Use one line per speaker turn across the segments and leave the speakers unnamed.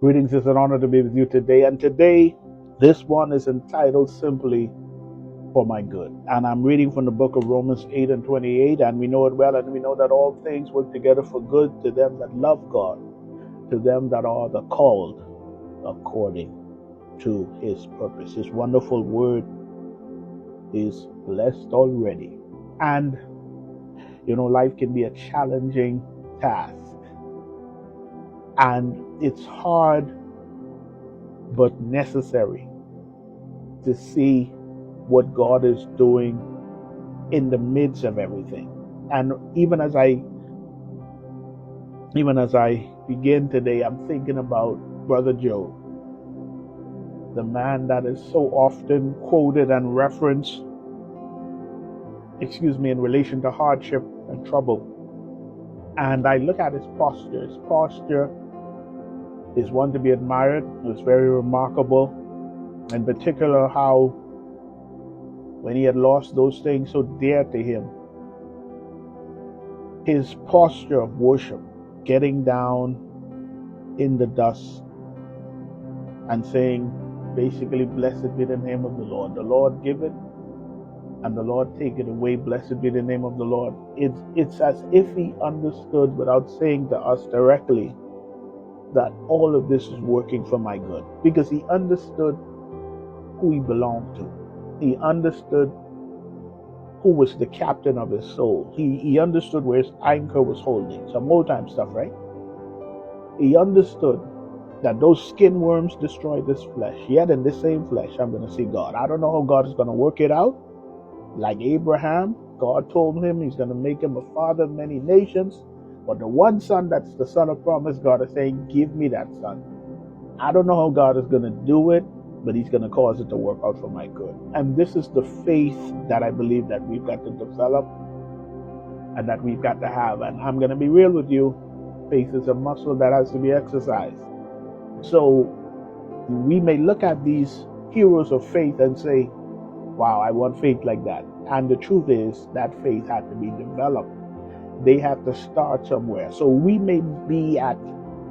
Greetings, it's an honor to be with you today. And today, this one is entitled simply For My Good. And I'm reading from the book of Romans 8 and 28. And we know it well, and we know that all things work together for good to them that love God, to them that are the called according to his purpose. His wonderful word is blessed already. And, life can be a challenging task. And it's hard but necessary to see what God is doing in the midst of everything. And even as I begin today, I'm thinking about Brother Job, the man that is so often quoted and referenced, in relation to hardship and trouble. And I look at his posture. His posture is one to be admired. It was very remarkable. In particular, how when he had lost those things so dear to him, his posture of worship, getting down in the dust and saying, basically, blessed be the name of the Lord. The Lord give it, and the Lord take it away. Blessed be the name of the Lord. It's as if he understood, without saying to us directly, that all of this is working for my good, because he understood who he belonged to. He understood who was the captain of his soul. He understood where his anchor was holding. Some old time stuff, right? He understood that those skin worms destroy this flesh. Yet in this same flesh, I'm going to see God. I don't know how God is going to work it out. Like Abraham, God told him he's going to make him a father of many nations. But the one son that's the son of promise, God is saying, give me that son. I don't know how God is going to do it, but he's going to cause it to work out for my good. And this is the faith that I believe that we've got to develop and that we've got to have. And I'm going to be real with you. Faith is a muscle that has to be exercised. So we may look at these heroes of faith and say, wow, I want faith like that. And the truth is that faith had to be developed. They have to start somewhere. So we may be at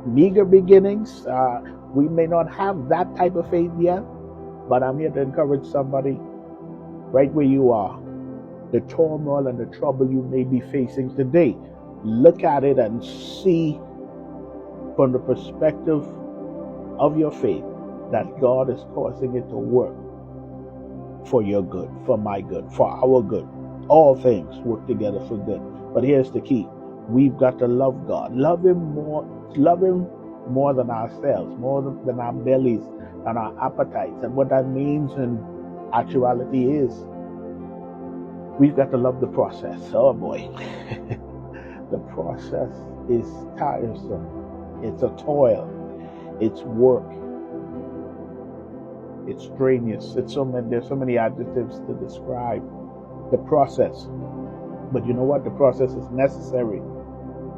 meager beginnings. We may not have that type of faith yet, but I'm here to encourage somebody right where you are. The turmoil and the trouble you may be facing today, look at it and see from the perspective of your faith that God is causing it to work for your good, for my good, for our good. All things work together for good. But here's the key. We've got to love God. Love him more than ourselves, more than our bellies and our appetites. And what that means in actuality is we've got to love the process. Oh boy. The process is tiresome. It's a toil. It's work. It's strenuous. There's so many adjectives to describe the process. But you know what? The process is necessary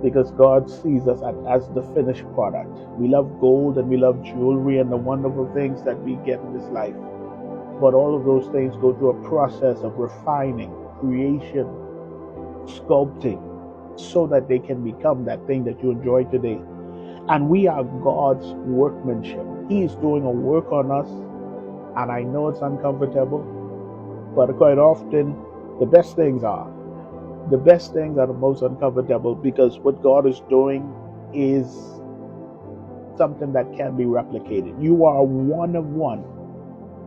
because God sees us as the finished product. We love gold and we love jewelry and the wonderful things that we get in this life. But all of those things go through a process of refining, creation, sculpting, so that they can become that thing that you enjoy today. And we are God's workmanship. He is doing a work on us. And I know it's uncomfortable, but quite often the best things are the most uncomfortable, because what God is doing is something that can be replicated. You are one of one,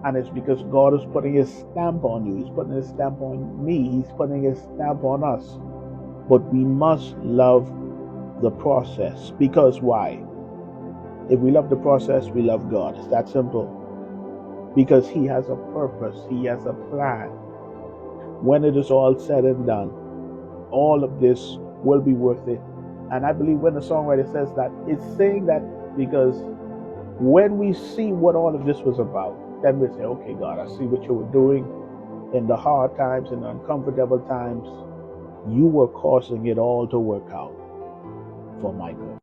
and it's because God is putting his stamp on you. He's putting his stamp on me. He's putting his stamp on us. But we must love the process, because why? If we love the process, we love God. It's that simple. Because he has a purpose. He has a plan. When it is all said and done, all of this will be worth it. And I believe when the songwriter says that, it's saying that because when we see what all of this was about, then we say, okay, God, I see what you were doing in the hard times, in the uncomfortable times. You were causing it all to work out for my good.